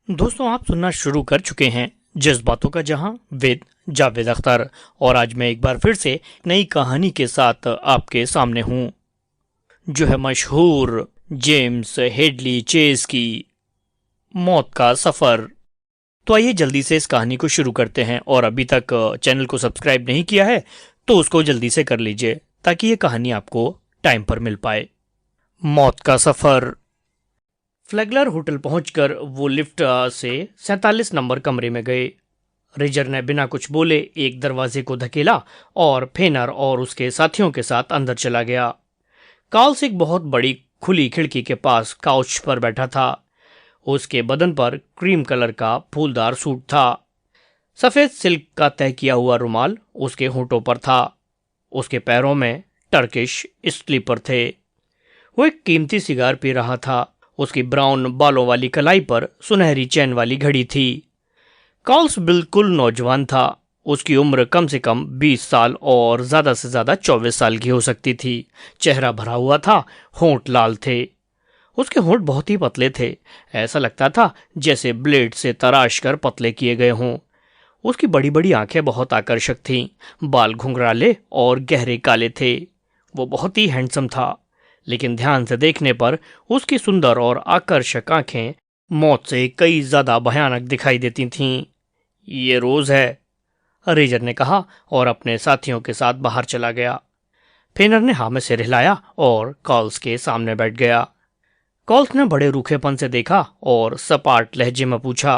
दोस्तों, आप सुनना शुरू कर चुके हैं जज्बातों का जहां विद जावेद अख्तर। और आज मैं एक बार फिर से नई कहानी के साथ आपके सामने हूं, जो है मशहूर जेम्स हेडली चेज की मौत का सफर। तो आइए जल्दी से इस कहानी को शुरू करते हैं, और अभी तक चैनल को सब्सक्राइब नहीं किया है तो उसको जल्दी से कर लीजिए ताकि ये कहानी आपको टाइम पर मिल पाए। मौत का सफर। फ्लैगलर होटल पहुंचकर वो लिफ्ट से 47 नंबर कमरे में गए। रिजर ने बिना कुछ बोले एक दरवाजे को धकेला और फेनर और उसके साथियों के साथ अंदर चला गया। कार्ल्स एक बहुत बड़ी खुली खिड़की के पास काउच पर बैठा था। उसके बदन पर क्रीम कलर का फूलदार सूट था। सफेद सिल्क का तय किया हुआ रुमाल उसके होंठों पर था। उसके पैरों में टर्किश स्लीपर थे। वो एक कीमती सिगार पी रहा था। उसकी ब्राउन बालों वाली कलाई पर सुनहरी चैन वाली घड़ी थी। कार्ल्स बिल्कुल नौजवान था। उसकी उम्र कम से कम 20 साल और ज्यादा से ज्यादा 24 साल की हो सकती थी। चेहरा भरा हुआ था, होंठ लाल थे। उसके होंठ बहुत ही पतले थे। ऐसा लगता था जैसे ब्लेड से तराश कर पतले किए गए हों। उसकी बड़ी बड़ी आंखें बहुत आकर्षक थीं। बाल घुंघराले और गहरे काले थे। वो बहुत ही हैंडसम था, लेकिन ध्यान से देखने पर उसकी सुंदर और आकर्षक आंखें मौत से कई ज्यादा भयानक दिखाई देती थीं। ये रोज है, रेजर ने कहा और अपने साथियों के साथ बाहर चला गया। फेनर ने हाँ में सिर हिलाया और कॉल्स के सामने बैठ गया। कॉल्स ने बड़े रूखेपन से देखा और सपाट लहजे में पूछा,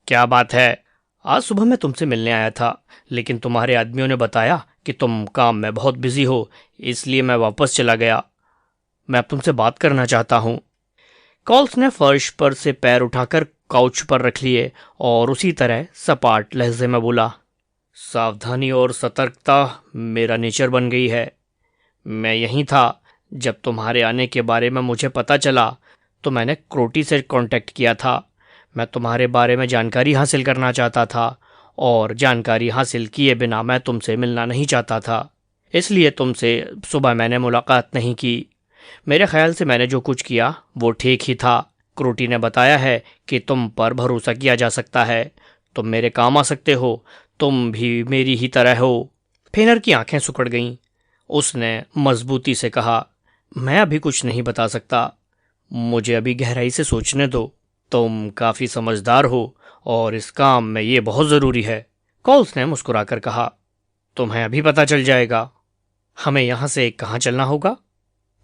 क्या बात है? आज सुबह मैं तुमसे मिलने आया था, लेकिन तुम्हारे आदमियों ने बताया कि तुम काम में बहुत बिजी हो, इसलिए मैं वापस चला गया। मैं अब तुमसे बात करना चाहता हूं। कॉल्स ने फर्श पर से पैर उठाकर काउच पर रख लिए और उसी तरह सपाट लहजे में बोला, सावधानी और सतर्कता मेरा नेचर बन गई है। मैं यहीं था जब तुम्हारे आने के बारे में मुझे पता चला, तो मैंने क्रोटी से कांटेक्ट किया था। मैं तुम्हारे बारे में जानकारी हासिल करना चाहता था, और जानकारी हासिल किए बिना मैं तुमसे मिलना नहीं चाहता था। इसलिए तुमसे सुबह मैंने मुलाकात नहीं की। मेरे ख्याल से मैंने जो कुछ किया वो ठीक ही था। क्रोटी ने बताया है कि तुम पर भरोसा किया जा सकता है। तुम मेरे काम आ सकते हो। तुम भी मेरी ही तरह हो। फेनर की आंखें सिकुड़ गईं। उसने मजबूती से कहा, मैं अभी कुछ नहीं बता सकता। मुझे अभी गहराई से सोचने दो। तुम काफी समझदार हो और इस काम में ये बहुत जरूरी है। कॉल्स ने मुस्कुराकर कहा, तुम्हें अभी पता चल जाएगा। हमें यहां से कहाँ चलना होगा?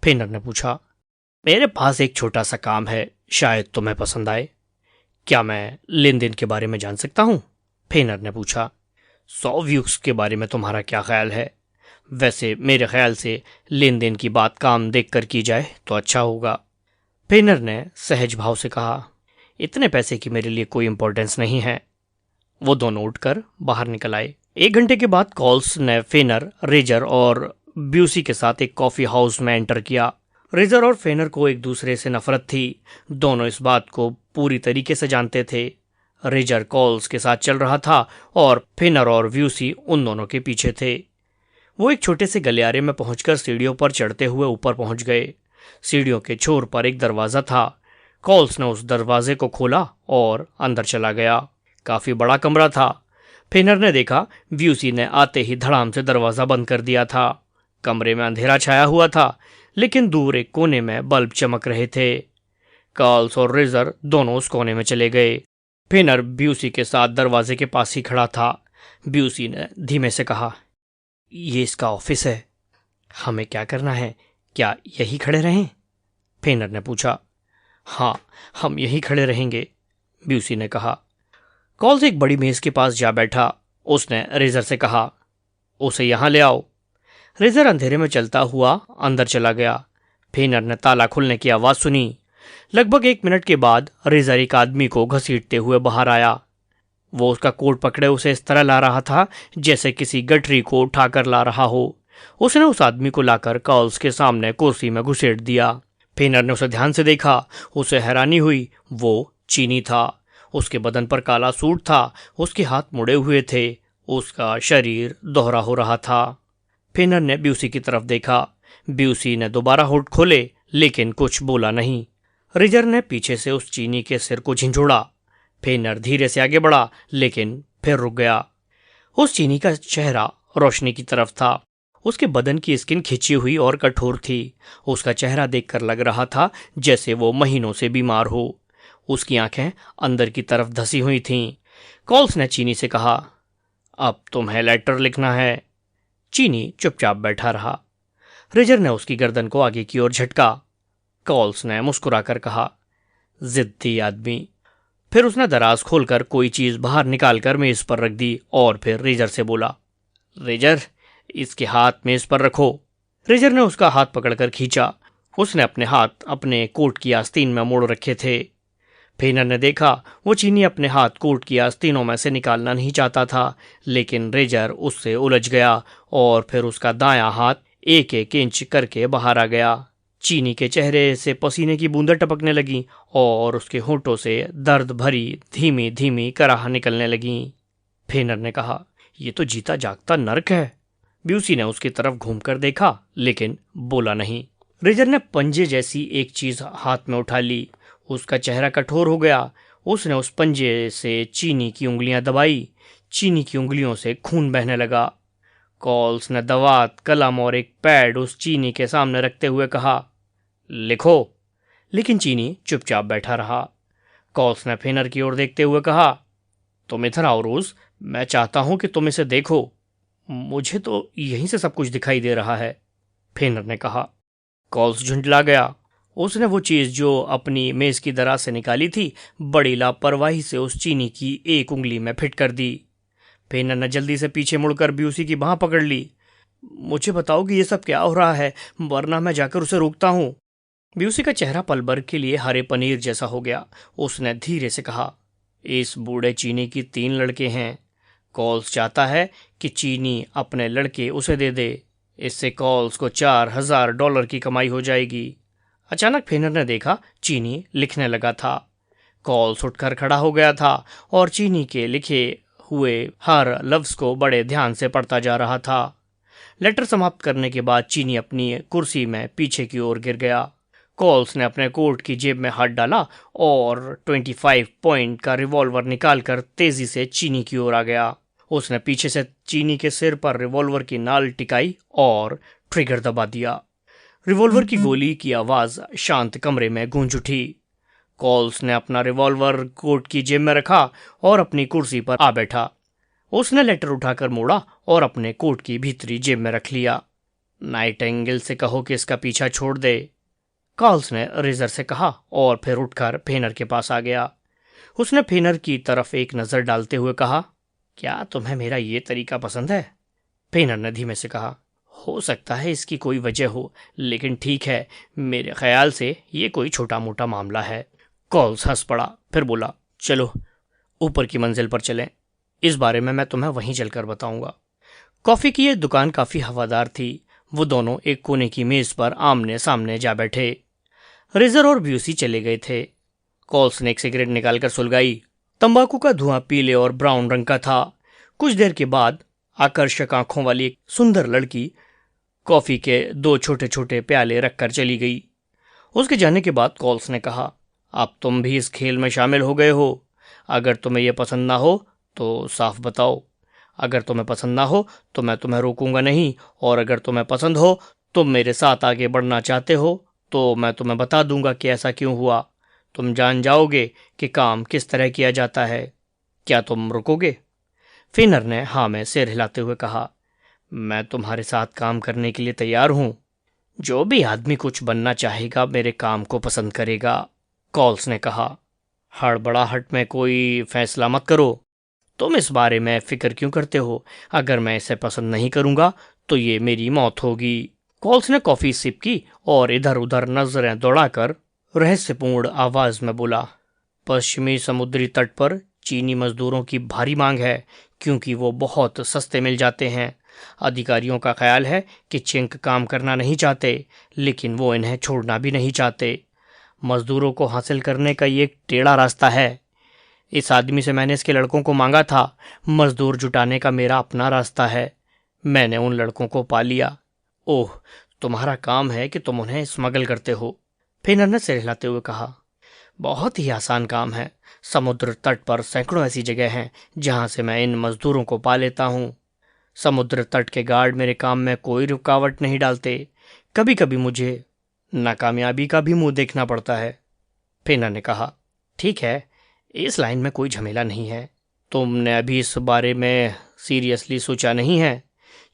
फेनर ने पूछा। मेरे पास एक छोटा सा काम है, शायद तुम्हें पसंद आए। क्या मैं लेन देन के बारे में जान सकता हूं? फेनर ने पूछा। 100 व्यूक्स के बारे में तुम्हारा क्या ख्याल है? वैसे मेरे ख्याल से लेन देन की बात काम देख कर की जाए तो अच्छा होगा। फेनर ने सहज भाव से कहा, इतने पैसे की मेरे लिए कोई इंपॉर्टेंस नहीं है। वो दोनों उठकर बाहर निकल आए। 1 घंटे के बाद कॉल्स ने फेनर, रेजर और ब्यूसी के साथ एक कॉफी हाउस में एंटर किया। रेजर और फेनर को एक दूसरे से नफरत थी। दोनों इस बात को पूरी तरीके से जानते थे। रेजर कॉल्स के साथ चल रहा था और फेनर और ब्यूसी उन दोनों के पीछे थे। वो एक छोटे से गलियारे में पहुंचकर सीढ़ियों पर चढ़ते हुए ऊपर पहुंच गए। सीढ़ियों के छोर पर एक दरवाजा था। कॉल्स ने उस दरवाजे को खोला और अंदर चला गया। काफी बड़ा कमरा था। फेनर ने देखा ब्यूसी ने आते ही धड़ाम से दरवाजा बंद कर दिया था। कमरे में अंधेरा छाया हुआ था, लेकिन दूर एक कोने में बल्ब चमक रहे थे। कार्ल्स और रेजर दोनों उस कोने में चले गए। फेनर ब्यूसी के साथ दरवाजे के पास ही खड़ा था। ब्यूसी ने धीमे से कहा, ये इसका ऑफिस है। हमें क्या करना है? क्या यही खड़े रहें? फेनर ने पूछा। हाँ, हम यही खड़े रहेंगे, ब्यूसी ने कहा। कॉल्स एक बड़ी मेज के पास जा बैठा। उसने रेजर से कहा, उसे यहां ले आओ। रेजर अंधेरे में चलता हुआ अंदर चला गया। फेनर ने ताला खुलने की आवाज सुनी। लगभग 1 मिनट के बाद रेजर एक आदमी को घसीटते हुए बाहर आया। वो उसका कोट पकड़े उसे इस तरह ला रहा था जैसे किसी गठरी को उठाकर ला रहा हो। उसने उस आदमी को लाकर कॉल्स के सामने कुर्सी में घुसेड़ दिया। फेनर ने उसे ध्यान से देखा। उसे हैरानी हुई। वो चीनी था। उसके बदन पर काला सूट था। उसके हाथ मुड़े हुए थे। उसका शरीर दोहरा हो रहा था। फेनर ने ब्यूसी की तरफ देखा। ब्यूसी ने दोबारा होठ खोले, लेकिन कुछ बोला नहीं। रिजर ने पीछे से उस चीनी के सिर को झिंझोड़ा। फेनर धीरे से आगे बढ़ा, लेकिन फिर रुक गया। उस चीनी का चेहरा रोशनी की तरफ था। उसके बदन की स्किन खिंची हुई और कठोर थी। उसका चेहरा देखकर लग रहा था जैसे वो महीनों से बीमार हो। उसकी आंखें अंदर की तरफ धसी हुई थीं। कॉल्स ने चीनी से कहा, अब तुम्हें लेटर लिखना है। चीनी चुपचाप बैठा रहा। रिजर ने उसकी गर्दन को आगे की ओर झटका। कॉल्स ने मुस्कुराकर कहा, जिद्दी आदमी। फिर उसने दराज खोलकर कोई चीज बाहर निकालकर मेज पर रख दी और फिर रिजर से बोला, रिजर, इसके हाथ मेज पर रखो। रिजर ने उसका हाथ पकड़कर खींचा। उसने अपने हाथ अपने कोट की आस्तीन में मोड़ रखे थे। फेनर ने देखा वो चीनी अपने हाथ कोट की आस्तीनों में से निकालना नहीं चाहता था, लेकिन रिजर उससे उलझ गया और फिर उसका दायां हाथ एक एक इंच करके बाहर आ गया। चीनी के चेहरे से पसीने की बूंदें टपकने लगीं और उसके होंठों से दर्द भरी धीमी धीमी कराह निकलने लगीं। फेनर ने कहा, ये तो जीता जागता नर्क है। ब्यूसी ने उसकी तरफ घूमकर देखा, लेकिन बोला नहीं। रिजर ने पंजे जैसी एक चीज हाथ में उठा ली। उसका चेहरा कठोर हो गया। उसने उस पंजे से चीनी की उंगलियां दबाई। चीनी की उंगलियों से खून बहने लगा। कॉल्स ने दवात, कलम और एक पैड उस चीनी के सामने रखते हुए कहा, लिखो। लेकिन चीनी चुपचाप बैठा रहा। कॉल्स ने फेनर की ओर देखते हुए कहा, तुम इधर आओ रोज, मैं चाहता हूं कि तुम इसे देखो। मुझे तो यहीं से सब कुछ दिखाई दे रहा है, फेनर ने कहा। कॉल्स झुंझला गया। उसने वो चीज जो अपनी मेज की दराज से निकाली थी बड़ी लापरवाही से उस चीनी की एक उंगली में फिट कर दी। फेनर ने जल्दी से पीछे मुड़कर ब्यूसी की बांह पकड़ ली। मुझे बताओ कि ये सब क्या हो रहा है, वरना मैं जाकर उसे रोकता हूं। ब्यूसी का चेहरा पल भर के लिए हरे पनीर जैसा हो गया। उसने धीरे से कहा, इस बूढ़े चीनी की 3 लड़के हैं। कॉल्स चाहता है कि चीनी अपने लड़के उसे दे दे। इससे कॉल्स को $4000 की कमाई हो जाएगी। अचानक फेनर ने देखा चीनी लिखने लगा था। कॉल्स उठकर खड़ा हो गया था और चीनी के लिखे हुए हर लफ्ज को बड़े ध्यान से पढ़ता जा रहा था। लेटर समाप्त करने के बाद चीनी अपनी कुर्सी में पीछे की ओर गिर गया। कॉल्स ने अपने कोट की जेब में हाथ डाला और 25 पॉइंट का रिवॉल्वर निकालकर तेजी से चीनी की ओर आ गया। उसने पीछे से चीनी के सिर पर रिवॉल्वर की नाल टिकाई और ट्रिगर दबा दिया। रिवॉल्वर की गोली की आवाज शांत कमरे में गूंज उठी। कॉल्स ने अपना रिवॉल्वर कोट की जेब में रखा और अपनी कुर्सी पर आ बैठा। उसने लेटर उठाकर मोड़ा और अपने कोट की भीतरी जेब में रख लिया। नाइटिंगेल से कहो कि इसका पीछा छोड़ दे, कॉल्स ने रिजर से कहा और फिर उठकर फेनर के पास आ गया। उसने फेनर की तरफ एक नजर डालते हुए कहा, क्या तुम्हें मेरा ये तरीका पसंद है? फेनर ने धीमे से कहा, हो सकता है इसकी कोई वजह हो, लेकिन ठीक है, मेरे ख्याल से ये कोई छोटा मोटा मामला है। कॉल्स हंस पड़ा, फिर बोला, चलो ऊपर की मंजिल पर चलें। इस बारे में मैं तुम्हें वहीं चलकर बताऊंगा। कॉफी की यह दुकान काफी हवादार थी। वो दोनों एक कोने की मेज पर आमने सामने जा बैठे। रिजर और ब्यूसी चले गए थे। कॉल्स ने एक सिगरेट निकालकर सुलगाई। तंबाकू का धुआं पीले और ब्राउन रंग का था। कुछ देर के बाद आकर्षक आंखों वाली एक सुंदर लड़की कॉफी के 2 छोटे छोटे प्याले रखकर चली गई। उसके जाने के बाद कॉल्स ने कहा, अब तुम भी इस खेल में शामिल हो गए हो। अगर तुम्हें यह पसंद ना हो तो साफ बताओ। अगर तुम्हें पसंद ना हो तो मैं तुम्हें रोकूंगा नहीं, और अगर तुम्हें पसंद हो, तुम मेरे साथ आगे बढ़ना चाहते हो, तो मैं तुम्हें बता दूंगा कि ऐसा क्यों हुआ। तुम जान जाओगे कि काम किस तरह किया जाता है। क्या तुम रुकोगे? फेनर ने हाँ में सिर हिलाते हुए कहा, मैं तुम्हारे साथ काम करने के लिए तैयार हूं। जो भी आदमी कुछ बनना चाहेगा मेरे काम को पसंद करेगा, कॉल्स ने कहा। हड़बड़ाहट में कोई फैसला मत करो। तुम इस बारे में फिक्र क्यों करते हो? अगर मैं इसे पसंद नहीं करूंगा तो ये मेरी मौत होगी। कॉल्स ने कॉफी सिप की और इधर उधर नजरें दौड़ाकर रहस्यपूर्ण आवाज में बोला, पश्चिमी समुद्री तट पर चीनी मजदूरों की भारी मांग है, क्योंकि वो बहुत सस्ते मिल जाते हैं। अधिकारियों का ख्याल है कि चिंक काम करना नहीं चाहते, लेकिन वो इन्हें छोड़ना भी नहीं चाहते। मजदूरों को हासिल करने का ये एक टेढ़ा रास्ता है। इस आदमी से मैंने इसके लड़कों को मांगा था। मजदूर जुटाने का मेरा अपना रास्ता है। मैंने उन लड़कों को पा लिया। ओह, तुम्हारा काम है कि तुम उन्हें स्मगल करते हो, फेनर ने सिर हिलाते हुए कहा। बहुत ही आसान काम है। समुद्र तट पर सैकड़ों ऐसी जगह हैं जहां से मैं इन मजदूरों को पा लेता हूँ। समुद्र तट के गार्ड मेरे काम में कोई रुकावट नहीं डालते। कभी कभी मुझे नाकामयाबी का भी मुंह देखना पड़ता है। फेनर ने कहा, ठीक है, इस लाइन में कोई झमेला नहीं है। तुमने अभी इस बारे में सीरियसली सोचा नहीं है?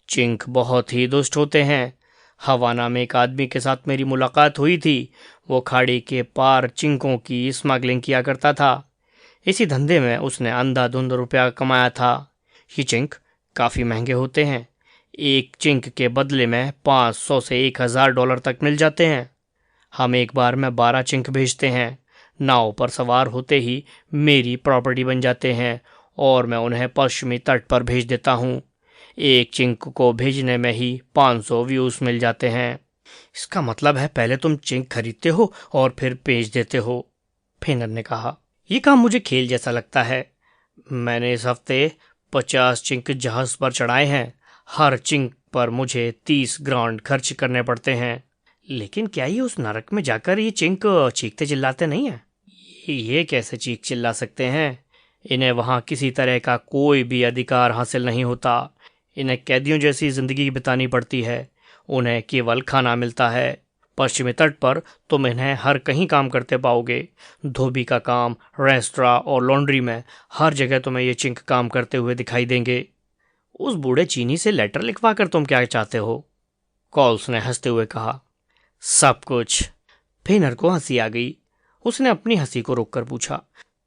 चिंक बहुत ही दुष्ट होते हैं। हवाना में एक आदमी के साथ मेरी मुलाकात हुई थी। वो खाड़ी के पार चिंकों की स्मगलिंग किया करता था। इसी धंधे में उसने अंधाधुंध रुपया कमाया था। ये चिंक काफ़ी महंगे होते हैं। एक चिंक के बदले में 500 से $1000 तक मिल जाते हैं। हम एक बार में 12 चिंक भेजते हैं। नाव पर सवार होते ही मेरी प्रॉपर्टी बन जाते हैं और मैं उन्हें पश्चिमी तट पर भेज देता हूँ। एक चिंक को भेजने में ही 500 व्यूज मिल जाते हैं। इसका मतलब है पहले तुम चिंक खरीदते हो और फिर भेज देते हो, फेनर ने कहा। यह काम मुझे खेल जैसा लगता है। मैंने इस हफ्ते 50 चिंक जहाज पर चढ़ाए हैं। हर चिंक पर मुझे 30 ग्रांड खर्च करने पड़ते हैं। लेकिन क्या ये उस नरक में जाकर ये चिंक चीखते चिल्लाते नहीं हैं? ये कैसे चीख चिल्ला सकते हैं? इन्हें वहां किसी तरह का कोई भी अधिकार हासिल नहीं होता। इन्हें कैदियों जैसी जिंदगी बितानी पड़ती है। उन्हें केवल खाना मिलता है। पश्चिमी तट पर तुम इन्हें हर कहीं काम करते पाओगे। धोबी का काम, रेस्टोरेंट और लॉन्ड्री में हर जगह तुम्हें ये चिंक काम करते हुए दिखाई देंगे। उस बूढ़े चीनी से लेटर लिखवा कर तुम क्या चाहते हो? कॉल्स ने हंसते हुए कहा। सब कुछ। फेनर को हंसी आ गई। उसने अपनी हंसी को रोककर पूछा,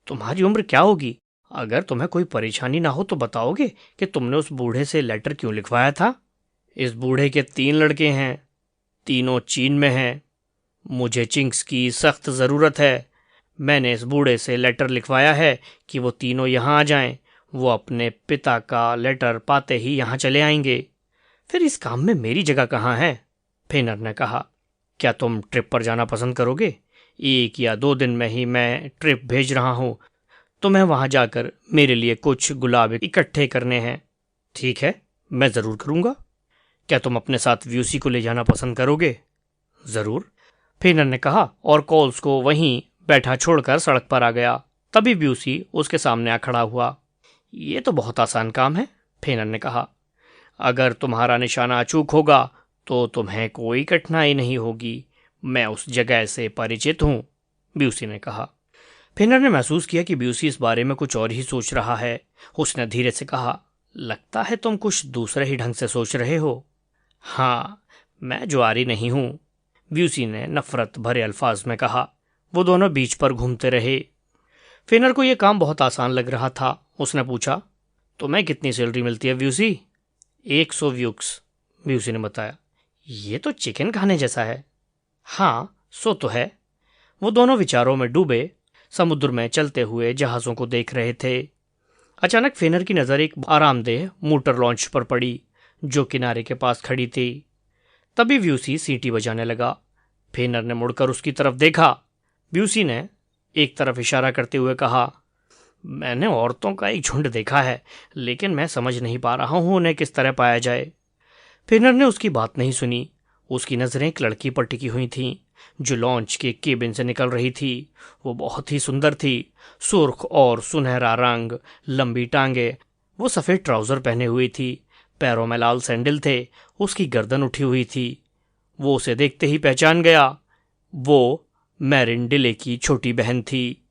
तुम्हारी उम्र क्या होगी? अगर तुम्हें कोई परेशानी ना हो तो बताओगे कि तुमने उस बूढ़े से लेटर क्यों लिखवाया था? इस बूढ़े के 3 लड़के हैं। तीनों चीन में हैं। मुझे चिंक्स की सख्त ज़रूरत है। मैंने इस बूढ़े से लेटर लिखवाया है कि वो तीनों यहाँ आ जाएं। वो अपने पिता का लेटर पाते ही यहाँ चले आएंगे। फिर इस काम में मेरी जगह कहाँ है? फेनर ने कहा। क्या तुम ट्रिप पर जाना पसंद करोगे? 1 या 2 दिन में ही मैं ट्रिप भेज रहा हूँ। तुम्हें वहां जाकर मेरे लिए कुछ गुलाब इकट्ठे करने हैं। ठीक है, मैं ज़रूर करूँगा। क्या तुम अपने साथ व्यूसी को ले जाना पसंद करोगे? ज़रूर, फेनर ने कहा और कॉल्स को वहीं बैठा छोड़कर सड़क पर आ गया। तभी व्यूसी उसके सामने आ खड़ा हुआ। ये तो बहुत आसान काम है, फेनर ने कहा। अगर तुम्हारा निशाना अचूक होगा तो तुम्हें कोई कठिनाई नहीं होगी। मैं उस जगह से परिचित हूँ, ब्यूसी ने कहा। फेनर ने महसूस किया कि ब्यूसी इस बारे में कुछ और ही सोच रहा है। उसने धीरे से कहा, लगता है तुम कुछ दूसरे ही ढंग से सोच रहे हो। हाँ, मैं जुआरी नहीं हूँ, ब्यूसी ने नफरत भरे अल्फाज में कहा। वो दोनों बीच पर घूमते रहे। फेनर को यह काम बहुत आसान लग रहा था। उसने पूछा, तुम्हें कितनी सैलरी मिलती है ब्यूसी? 100 व्यूक्स, ब्यूसी ने बताया। ये तो चिकन खाने जैसा है। हाँ, सो तो है। वो दोनों विचारों में डूबे समुद्र में चलते हुए जहाज़ों को देख रहे थे। अचानक फेनर की नज़र एक आरामदेह मोटर लॉन्च पर पड़ी जो किनारे के पास खड़ी थी। तभी व्यूसी सीटी बजाने लगा। फेनर ने मुड़कर उसकी तरफ देखा। व्यूसी ने एक तरफ इशारा करते हुए कहा, मैंने औरतों का एक झुंड देखा है, लेकिन मैं समझ नहीं पा रहा हूँ उन्हें किस तरह पाया जाए। फेनर ने उसकी बात नहीं सुनी। उसकी नज़रें एक लड़की पर टिकी हुई थीं जो लॉन्च के केबिन से निकल रही थी। वो बहुत ही सुंदर थी। सुर्ख और सुनहरा रंग, लंबी टांगे। वो सफ़ेद ट्राउज़र पहने हुई थी। पैरों में लाल सैंडल थे। उसकी गर्दन उठी हुई थी। वो उसे देखते ही पहचान गया। वो मैरिन डिले की छोटी बहन थी।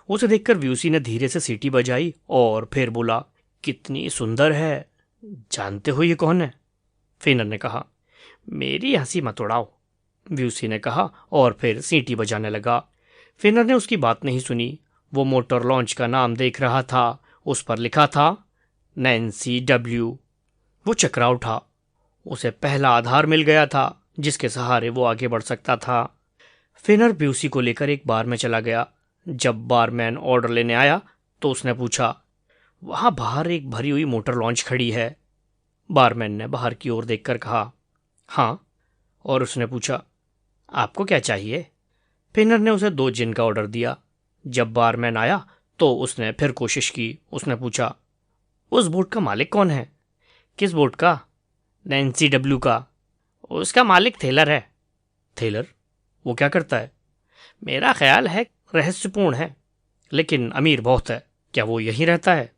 उसे देखकर व्यूसी ने धीरे से सीटी बजाई और फिर बोला, कितनी सुंदर है। जानते हो ये कौन है? फेनर ने कहा। मेरी हंसी मत उड़ाओ, व्यूसी ने कहा और फिर सीटी बजाने लगा। फेनर ने उसकी बात नहीं सुनी। वो मोटर लॉन्च का नाम देख रहा था। उस पर लिखा था नैन्सी डब्ल्यू। वो चकरा उठा। उसे पहला आधार मिल गया था जिसके सहारे वो आगे बढ़ सकता था। फेनर ब्यूसी को लेकर एक बार में चला गया। जब बारमैन ऑर्डर लेने आया तो उसने पूछा, वहां बाहर एक भरी हुई मोटर लॉन्च खड़ी है? बारमैन ने बाहर की ओर देखकर कहा, हाँ। और उसने पूछा, आपको क्या चाहिए? फेनर ने उसे 2 जिन का ऑर्डर दिया। जब बारमैन आया तो उसने फिर कोशिश की। उसने पूछा, उस बोट का मालिक कौन है? किस बोट का? नैन्सी डब्ल्यू का। उसका मालिक थेलर है। थेलर? वो क्या करता है? मेरा ख्याल है रहस्यपूर्ण है, लेकिन अमीर बहुत है। क्या वो यहीं रहता है?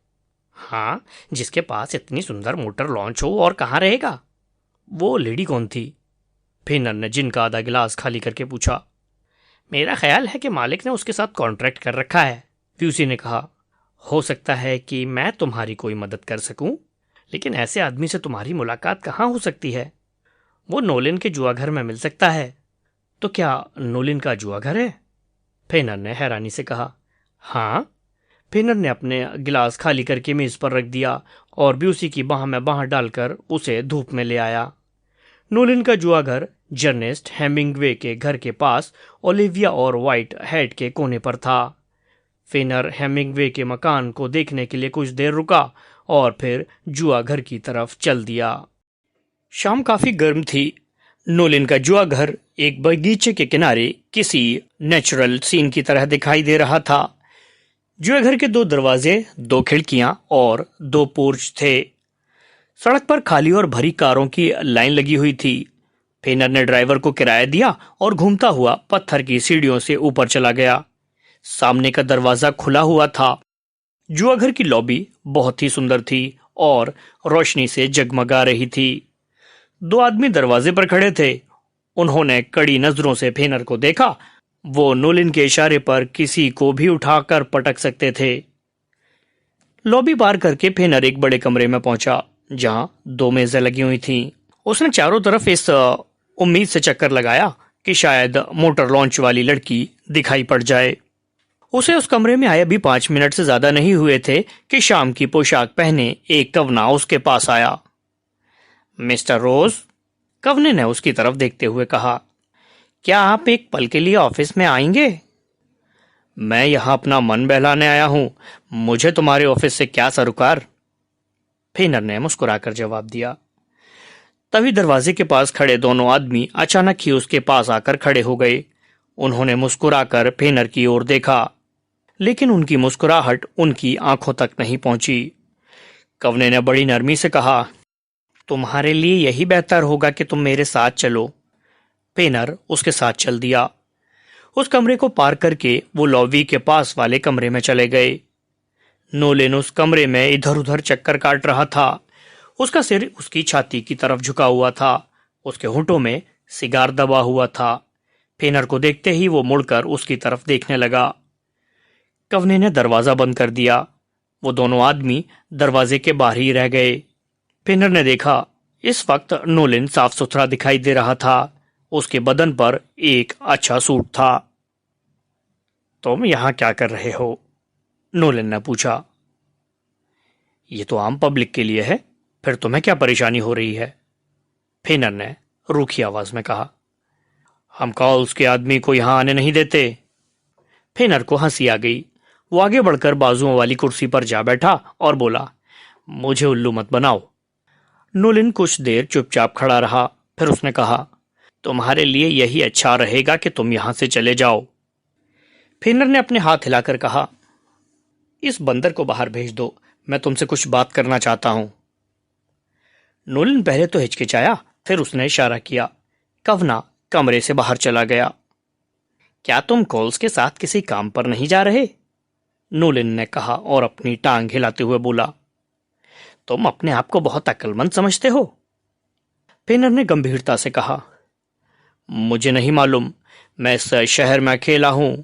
हाँ, जिसके पास इतनी सुंदर मोटर लॉन्च हो और कहाँ रहेगा? वो लेडी कौन थी? फेनर ने जिन का आधा गिलास खाली करके पूछा। मेरा ख्याल है कि मालिक ने उसके साथ कॉन्ट्रैक्ट कर रखा है, फ्यूसी ने कहा। हो सकता है कि मैं तुम्हारी कोई मदद कर सकूं, लेकिन ऐसे आदमी से तुम्हारी मुलाकात कहाँ हो सकती है? वो नोलिन के जुआघर में मिल सकता है। तो क्या नोलिन का जुआघर है? फेनर ने हैरानी से कहा। हाँ। फेनर ने अपने गिलास खाली करके मेज पर रख दिया और ब्यूसी की बाह में बाह डालकर उसे धूप में ले आया। नोलिन का जुआघर जर्नेस्ट हेमिंगवे के घर के पास ओलिविया और व्हाइट हैट के कोने पर था। फेनर हेमिंगवे के मकान को देखने के लिए कुछ देर रुका और फिर जुआ घर की तरफ चल दिया। शाम काफी गर्म थी। नोलिन का जुआ घर एक बगीचे के किनारे किसी नेचुरल सीन की तरह दिखाई दे रहा था। जुआ घर के 2 दरवाजे, 2 खिड़कियां और 2 पोर्च थे। सड़क पर खाली और भरी कारों की लाइन लगी हुई थी। फेनर ने ड्राइवर को किराया दिया और घूमता हुआ पत्थर की सीढ़ियों से ऊपर चला गया। सामने का दरवाजा खुला हुआ था। जुआघर की लॉबी बहुत ही सुंदर थी और रोशनी से जगमगा रही थी। 2 आदमी दरवाजे पर खड़े थे। उन्होंने कड़ी नजरों से फेनर को देखा। वो नोलिन के इशारे पर किसी को भी उठाकर पटक सकते थे। लॉबी पार करके फेनर एक बड़े कमरे में पहुंचा, जहां 2 मेजें लगी हुई थीं। उसने चारों तरफ इस उम्मीद से चक्कर लगाया कि शायद मोटर लॉन्च वाली लड़की दिखाई पड़ जाए। उसे उस कमरे में आए भी 5 मिनट से ज्यादा नहीं हुए थे कि शाम की पोशाक पहने एक कवना उसके पास आया। मिस्टर रोज, कवने ने उसकी तरफ देखते हुए कहा, क्या आप एक पल के लिए ऑफिस में आएंगे? मैं यहां अपना मन बहलाने आया हूं। मुझे तुम्हारे ऑफिस से क्या सरोकार? फेनर ने मुस्कुराकर जवाब दिया। तभी दरवाजे के पास खड़े दोनों आदमी अचानक ही उसके पास आकर खड़े हो गए। उन्होंने मुस्कुराकर फेनर की ओर देखा, लेकिन उनकी मुस्कुराहट उनकी आंखों तक नहीं पहुंची। कवने ने बड़ी नरमी से कहा, तुम्हारे लिए यही बेहतर होगा कि तुम मेरे साथ चलो। फेनर उसके साथ चल दिया। उस कमरे को पार करके वो लॉबी के पास वाले कमरे में चले गए। नोलिन उस कमरे में इधर उधर चक्कर काट रहा था। उसका सिर उसकी छाती की तरफ झुका हुआ था। उसके होंठों में सिगार दबा हुआ था। फेनर को देखते ही वो मुड़कर उसकी तरफ देखने लगा। कवने ने दरवाजा बंद कर दिया। वो दोनों आदमी दरवाजे के बाहर ही रह गए। फेनर ने देखा, इस वक्त नोलिन साफ सुथरा दिखाई दे रहा था। उसके बदन पर एक अच्छा सूट था। तुम यहां क्या कर रहे हो? नोलिन ने पूछा। ये तो आम पब्लिक के लिए है, फिर तुम्हें क्या परेशानी हो रही है? फेनर ने रूखी आवाज में कहा। हम कॉल्स के आदमी को यहां आने नहीं देते। फेनर को हंसी आ गई। वो आगे बढ़कर बाजुओं वाली कुर्सी पर जा बैठा और बोला, मुझे उल्लू मत बनाओ। नोलिन कुछ देर चुपचाप खड़ा रहा। फिर उसने कहा, तुम्हारे लिए यही अच्छा रहेगा कि तुम यहां से चले जाओ। फेनर ने अपने हाथ हिलाकर कहा, इस बंदर को बाहर भेज दो, मैं तुमसे कुछ बात करना चाहता हूं। नोलिन पहले तो हिचकिचाया, फिर उसने इशारा किया। कवना कमरे से बाहर चला गया। क्या तुम कोल्स के साथ किसी काम पर नहीं जा रहे? नोलिन ने कहा और अपनी टांग हिलाते हुए बोला, तुम अपने आप को बहुत अक्लमंद समझते हो। फेनर ने गंभीरता से कहा, मुझे नहीं मालूम, मैं इस शहर में अकेला हूं।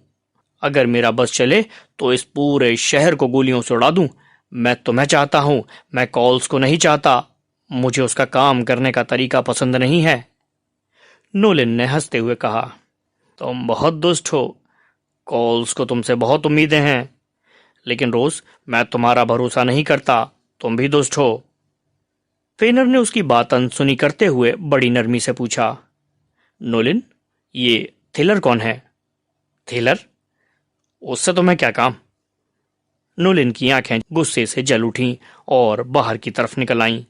अगर मेरा बस चले तो इस पूरे शहर को गोलियों से उड़ा दूं। मैं तुम्हें चाहता हूं, मैं कॉल्स को नहीं चाहता। मुझे उसका काम करने का तरीका पसंद नहीं है। नोलिन ने हंसते हुए कहा, तुम बहुत दुष्ट हो। कॉल्स को तुमसे बहुत उम्मीदें हैं, लेकिन रोज मैं तुम्हारा भरोसा नहीं करता। तुम भी दुष्ट हो। फेनर ने उसकी बात अनसुनी करते हुए बड़ी नरमी से पूछा, नोलिन, ये थिलर कौन है? थिलर? उससे तुम्हें क्या काम? नोलिन की आंखें गुस्से से जल उठीं और बाहर की तरफ निकल आईं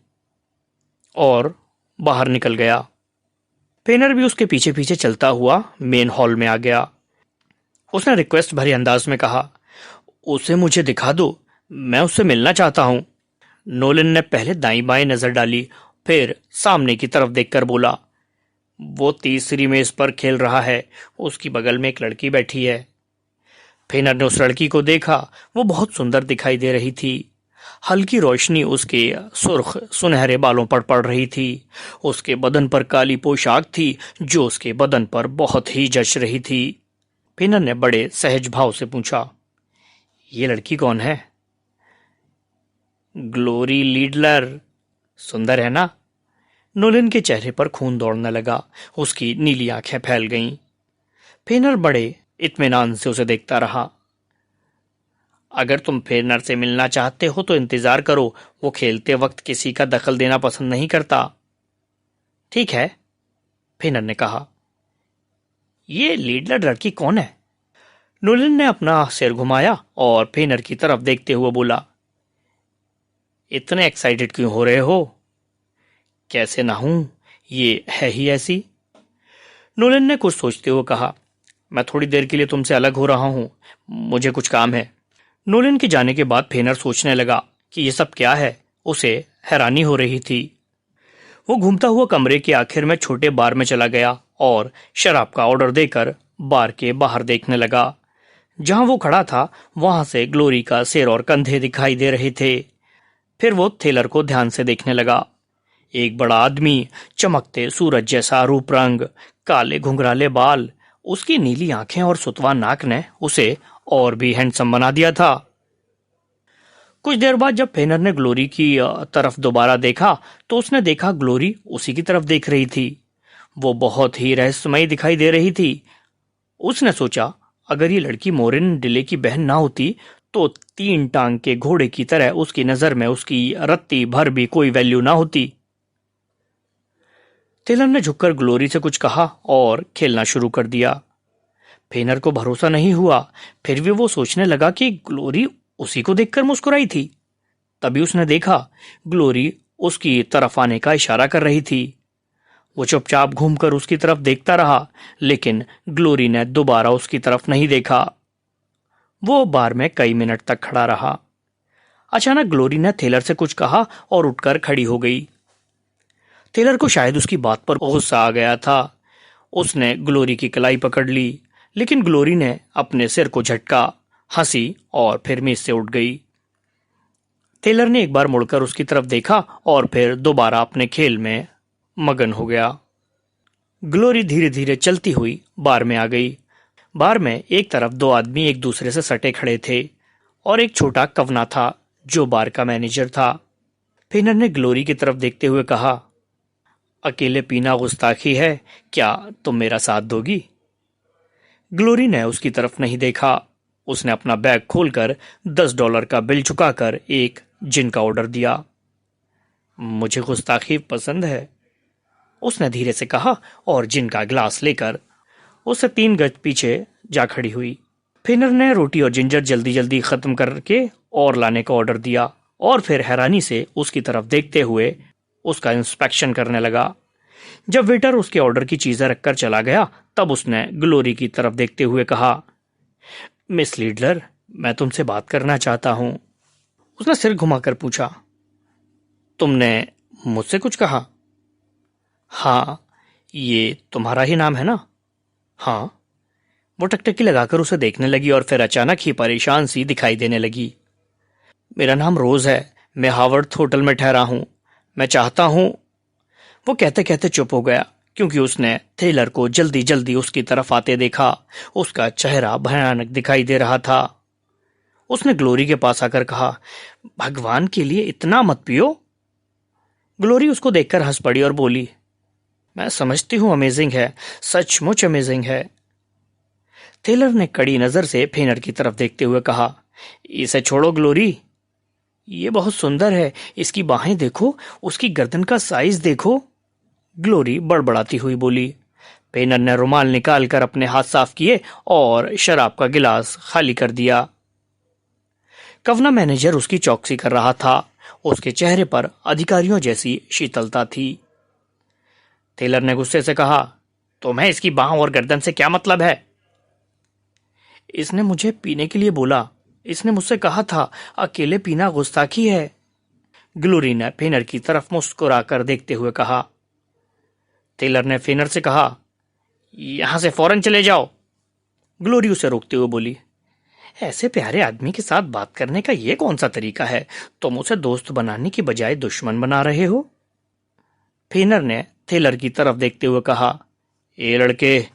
और बाहर निकल गया। फेनर भी उसके पीछे पीछे चलता हुआ मेन हॉल में आ गया। उसने रिक्वेस्ट भरे अंदाज में कहा, उसे मुझे दिखा दो, मैं उससे मिलना चाहता हूं। नोलिन ने पहले दाईं बाएं नजर डाली, फिर सामने की तरफ देखकर बोला, वो तीसरी मेज पर खेल रहा है। उसकी बगल में एक लड़की बैठी है। फेनर ने उस लड़की को देखा। वो बहुत सुंदर दिखाई दे रही थी। हल्की रोशनी उसके सुर्ख सुनहरे बालों पर पड़ रही थी। उसके बदन पर काली पोशाक थी जो उसके बदन पर बहुत ही जच रही थी। फेनर ने बड़े सहज भाव से पूछा, ये लड़की कौन है? ग्लोरी लीडलर। सुंदर है ना? नोलन के चेहरे पर खून दौड़ने लगा। उसकी नीली आंखें फैल गईं। फेनर बड़े इत्मीनान से उसे देखता रहा। अगर तुम फेनर से मिलना चाहते हो तो इंतजार करो। वो खेलते वक्त किसी का दखल देना पसंद नहीं करता। ठीक है, फेनर ने कहा। ये लीडलर लड़की कौन है? नोलन ने अपना सिर घुमाया और फेनर की तरफ देखते हुए बोला, इतने एक्साइटेड क्यों हो रहे हो? कैसे ना हूं, ये है ही ऐसी। नोलन ने कुछ सोचते हुए कहा, मैं थोड़ी देर के लिए तुमसे अलग हो रहा हूं, मुझे कुछ काम है। नोलन के जाने के बाद फेनर सोचने लगा कि ये सब क्या है। उसे हैरानी हो रही थी। वो घूमता हुआ कमरे के आखिर में छोटे बार में चला गया और शराब का ऑर्डर देकर बार के बाहर देखने लगा। जहां वो खड़ा था वहां से ग्लोरी का सिर और कंधे दिखाई दे रहे थे। फिर वो थेलर को ध्यान से देखने लगा। एक बड़ा आदमी, चमकते सूरज जैसा रूप रंग, काले घुंघराले बाल, उसकी नीली आंखें और सुतवा नाक ने उसे और भी हैंडसम बना दिया था। कुछ देर बाद जब फेनर ने ग्लोरी की तरफ दोबारा देखा तो उसने देखा ग्लोरी उसी की तरफ देख रही थी। वो बहुत ही रहस्यमयी दिखाई दे रही थी। उसने सोचा, अगर ये लड़की मोरिन डिले की बहन ना होती तो 3 टांग के घोड़े की तरह उसकी नजर में उसकी रत्ती भर भी कोई वैल्यू ना होती। टेलर ने झुककर ग्लोरी से कुछ कहा और खेलना शुरू कर दिया। फेनर को भरोसा नहीं हुआ। फिर भी वो सोचने लगा कि ग्लोरी उसी को देखकर मुस्कुराई थी। तभी उसने देखा ग्लोरी उसकी तरफ आने का इशारा कर रही थी। वो चुपचाप घूमकर उसकी तरफ देखता रहा, लेकिन ग्लोरी ने दोबारा उसकी तरफ नहीं देखा। वो बार में कई मिनट तक खड़ा रहा। अचानक ग्लोरी ने टेलर से कुछ कहा और उठकर खड़ी हो गई। टेलर को शायद उसकी बात पर गुस्सा आ गया था। उसने ग्लोरी की कलाई पकड़ ली, लेकिन ग्लोरी ने अपने सिर को झटका, हंसी और फिर मेज से उठ गई। टेलर ने एक बार मुड़कर उसकी तरफ देखा और फिर दोबारा अपने खेल में मगन हो गया। ग्लोरी धीरे धीरे चलती हुई बार में आ गई। बार में एक तरफ 2 आदमी एक दूसरे से सटे खड़े थे और एक छोटा कवना था जो बार का मैनेजर था। फेनर ने ग्लोरी की तरफ देखते हुए कहा, अकेले पीना गुस्ताखी है, क्या तुम मेरा साथ दोगी? ग्लोरी ने उसकी तरफ नहीं देखा। उसने अपना बैग खोलकर $10 का बिल चुकाकर एक जिन का ऑर्डर दिया। मुझे गुस्ताखी पसंद है, उसने धीरे से कहा और जिन का गिलास लेकर उससे 3 गज पीछे जा खड़ी हुई। फेनर ने रोटी और जिंजर जल्दी जल्दी खत्म करके और लाने का ऑर्डर दिया और फिर हैरानी से उसकी तरफ देखते हुए उसका इंस्पेक्शन करने लगा। जब वेटर उसके ऑर्डर की चीजें रखकर चला गया तब उसने ग्लोरी की तरफ देखते हुए कहा, मिस लीडलर, मैं तुमसे बात करना चाहता हूं। उसने सिर घुमाकर पूछा, तुमने मुझसे कुछ कहा? हाँ, ये तुम्हारा ही नाम है ना? हाँ। वो टकटकी लगाकर उसे देखने लगी और फिर अचानक ही परेशान सी दिखाई देने लगी। मेरा नाम रोज है, मैं हावर्ड होटल में ठहरा हूं, मैं चाहता हूं। वो कहते कहते चुप हो गया क्योंकि उसने टेलर को जल्दी जल्दी उसकी तरफ आते देखा। उसका चेहरा भयानक दिखाई दे रहा था। उसने ग्लोरी के पास आकर कहा, भगवान के लिए इतना मत पियो। ग्लोरी उसको देखकर हंस पड़ी और बोली, मैं समझती हूं अमेजिंग है, सचमुच अमेजिंग है। टेलर ने कड़ी नजर से फेनर की तरफ देखते हुए कहा, इसे छोड़ो ग्लोरी, ये बहुत सुंदर है, इसकी बाहें देखो, उसकी गर्दन का साइज देखो। ग्लोरी बड़बड़ाती हुई बोली। पेनर ने रुमाल निकालकर अपने हाथ साफ किए और शराब का गिलास खाली कर दिया। कवना मैनेजर उसकी चौकसी कर रहा था। उसके चेहरे पर अधिकारियों जैसी शीतलता थी। टेलर ने गुस्से से कहा, तुम्हें इसकी बाहों और गर्दन से क्या मतलब है? इसने मुझे पीने के लिए बोला, इसने मुझसे कहा था अकेले पीना गुस्ताखी है। ग्लोरी ने फेनर की तरफ मुस्कुराकर देखते हुए कहा। टेलर ने फेनर से कहा, यहां से फौरन चले जाओ। ग्लोरी उसे रोकते हुए बोली, ऐसे प्यारे आदमी के साथ बात करने का ये कौन सा तरीका है? तुम उसे दोस्त बनाने की बजाय दुश्मन बना रहे हो। फेनर ने थेलर की तरफ देखते हुए कहा, ए लड़के,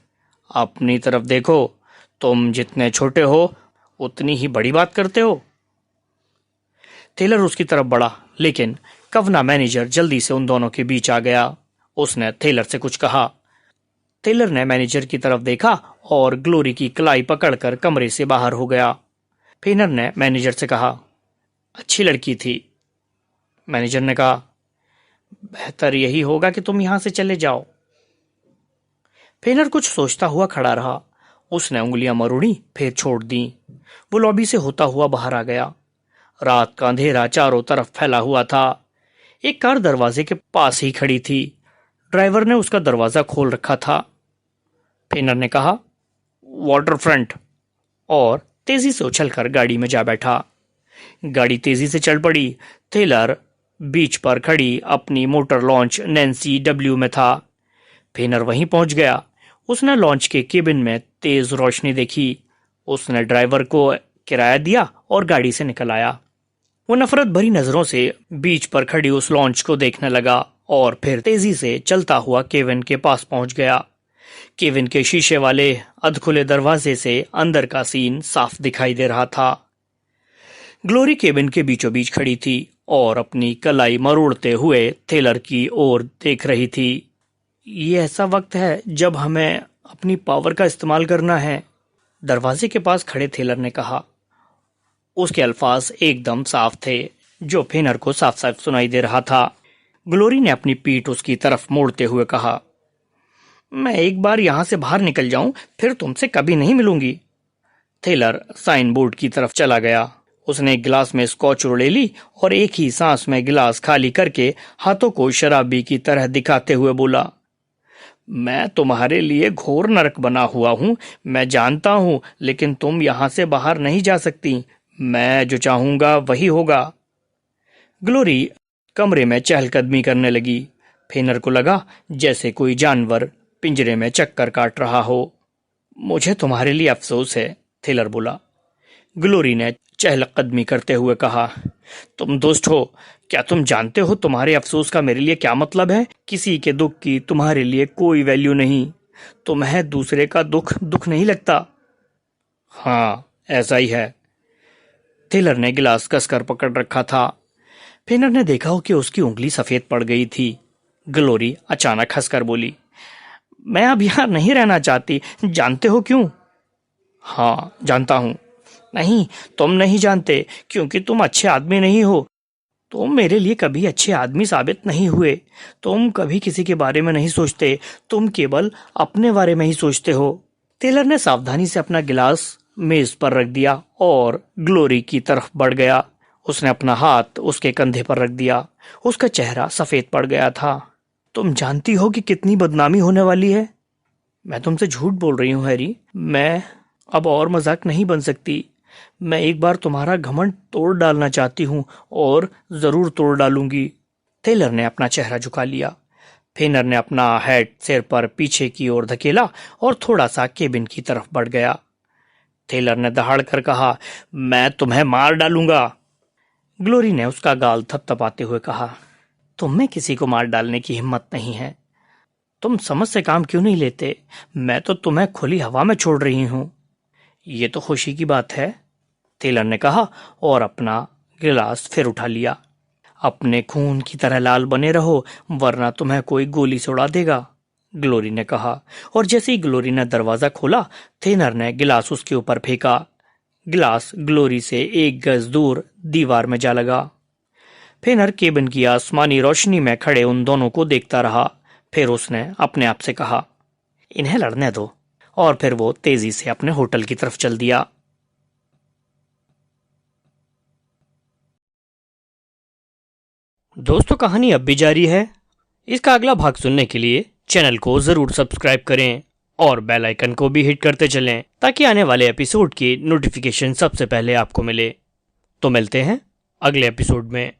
अपनी तरफ देखो। तुम जितने छोटे हो उतनी ही बड़ी बात करते हो। थेलर उसकी तरफ बढ़ा, लेकिन कवना मैनेजर जल्दी से उन दोनों के बीच आ गया। उसने थेलर से कुछ कहा। थेलर ने मैनेजर की तरफ देखा और ग्लोरी की कलाई पकड़कर कमरे से बाहर हो गया। फेनर ने मैनेजर से कहा, अच्छी लड़की थी। मैनेजर ने कहा, बेहतर यही होगा कि तुम यहां से चले जाओ। फेनर कुछ सोचता हुआ खड़ा रहा। उसने उंगलियां मरोड़ी, फिर छोड़ दी। वो लॉबी से होता हुआ बाहर आ गया। रात का अंधेरा चारों तरफ फैला हुआ था। एक कार दरवाजे के पास ही खड़ी थी। ड्राइवर ने उसका दरवाजा खोल रखा था। फेनर ने कहा, वाटर फ्रंट, और तेजी से उछलकर गाड़ी में जा बैठा। गाड़ी तेजी से चल पड़ी। थेलर बीच पर खड़ी अपनी मोटर लॉन्च नैन्सी डब्ल्यू में था। फेनर वहीं पहुंच गया। उसने लॉन्च के केबिन में तेज रोशनी देखी। उसने ड्राइवर को किराया दिया और गाड़ी से निकल आया। वो नफरत भरी नजरों से बीच पर खड़ी उस लॉन्च को देखने लगा और फिर तेजी से चलता हुआ केविन के पास पहुंच गया। केविन के शीशे वाले अधखुले दरवाजे से अंदर का सीन साफ दिखाई दे रहा था। ग्लोरी केबिन के बीचों बीच खड़ी थी और अपनी कलाई मरोड़ते हुए थेलर की ओर देख रही थी। ये ऐसा वक्त है जब हमें अपनी पावर का इस्तेमाल करना है, दरवाजे के पास खड़े थेलर ने कहा। उसके अल्फाज एकदम साफ थे, जो फेनर को साफ साफ सुनाई दे रहा था। ग्लोरी ने अपनी पीठ उसकी तरफ मोड़ते हुए कहा, मैं एक बार यहां से बाहर निकल जाऊं, फिर तुमसे कभी नहीं मिलूंगी। थेलर साइन बोर्ड की तरफ चला गया। उसने एक गिलास में स्कॉच ले ली और एक ही सांस में गिलास खाली करके हाथों को शराबी की तरह दिखाते हुए बोला, मैं तुम्हारे लिए घोर नरक बना हुआ हूं, मैं जानता हूं, लेकिन तुम यहां से बाहर नहीं जा सकती। मैं जो चाहूंगा वही होगा। ग्लोरी कमरे में चहलकदमी करने लगी। फेनर को लगा जैसे कोई जानवर पिंजरे में चक्कर काट रहा हो। मुझे तुम्हारे लिए अफसोस है, थेलर बोला। ग्लोरी ने चहलकदमी करते हुए कहा, तुम दोस्त हो, क्या तुम जानते हो तुम्हारे अफसोस का मेरे लिए क्या मतलब है? किसी के दुख की तुम्हारे लिए कोई वैल्यू नहीं। तुम्हें दूसरे का दुख दुख नहीं लगता। हाँ, ऐसा ही है। थेलर ने गिलास कसकर पकड़ रखा था। फेनर ने देखा हो कि उसकी उंगली सफेद पड़ गई थी। ग्लोरी अचानक हंसकर बोली, मैं अब यहां नहीं रहना चाहती। जानते हो क्यों? हाँ, जानता हूं। नहीं, तुम नहीं जानते, क्योंकि तुम अच्छे आदमी नहीं हो। तुम मेरे लिए कभी अच्छे आदमी साबित नहीं हुए। तुम कभी किसी के बारे में नहीं सोचते, तुम केवल अपने बारे में ही सोचते हो। टेलर ने सावधानी से अपना गिलास मेज पर रख दिया और ग्लोरी की तरफ बढ़ गया। उसने अपना हाथ उसके कंधे पर रख दिया। उसका चेहरा सफेद पड़ गया था। तुम जानती हो कि कितनी बदनामी होने वाली है? मैं तुमसे झूठ बोल रही हूँ हैरी। मैं अब और मजाक नहीं बन सकती। मैं एक बार तुम्हारा घमंड तोड़ डालना चाहती हूँ और जरूर तोड़ डालूंगी। टेलर ने अपना चेहरा झुका लिया। फेनर ने अपना हेड सिर पर पीछे की ओर धकेला और थोड़ा सा केबिन की तरफ बढ़ गया। टेलर ने दहाड़ कर कहा, मैं तुम्हें मार डालूंगा। ग्लोरी ने उसका गाल थपथपाते हुए कहा, तुम में किसी को मार डालने की हिम्मत नहीं है। तुम समझ से काम क्यों नहीं लेते? मैं तो तुम्हें खुली हवा में छोड़ रही हूं। ये तो खुशी की बात है, टेलर ने कहा और अपना गिलास फिर उठा लिया। अपने खून की तरह लाल बने रहो, वरना तुम्हें कोई गोली से उड़ा देगा, ग्लोरी ने कहा। और जैसे ही ग्लोरी ने दरवाजा खोला, थेनर ने गिलास उसके ऊपर फेंका। गिलास ग्लोरी से 1 गज दूर दीवार में जा लगा। फेनर केबिन की आसमानी रोशनी में खड़े उन दोनों को देखता रहा। फिर उसने अपने आप से कहा, इन्हें लड़ने दो, और फिर वो तेजी से अपने होटल की तरफ चल दिया। दोस्तों, कहानी अब भी जारी है। इसका अगला भाग सुनने के लिए चैनल को जरूर सब्सक्राइब करें और बेल आइकन को भी हिट करते चलें, ताकि आने वाले एपिसोड की नोटिफिकेशन सबसे पहले आपको मिले। तो मिलते हैं अगले एपिसोड में।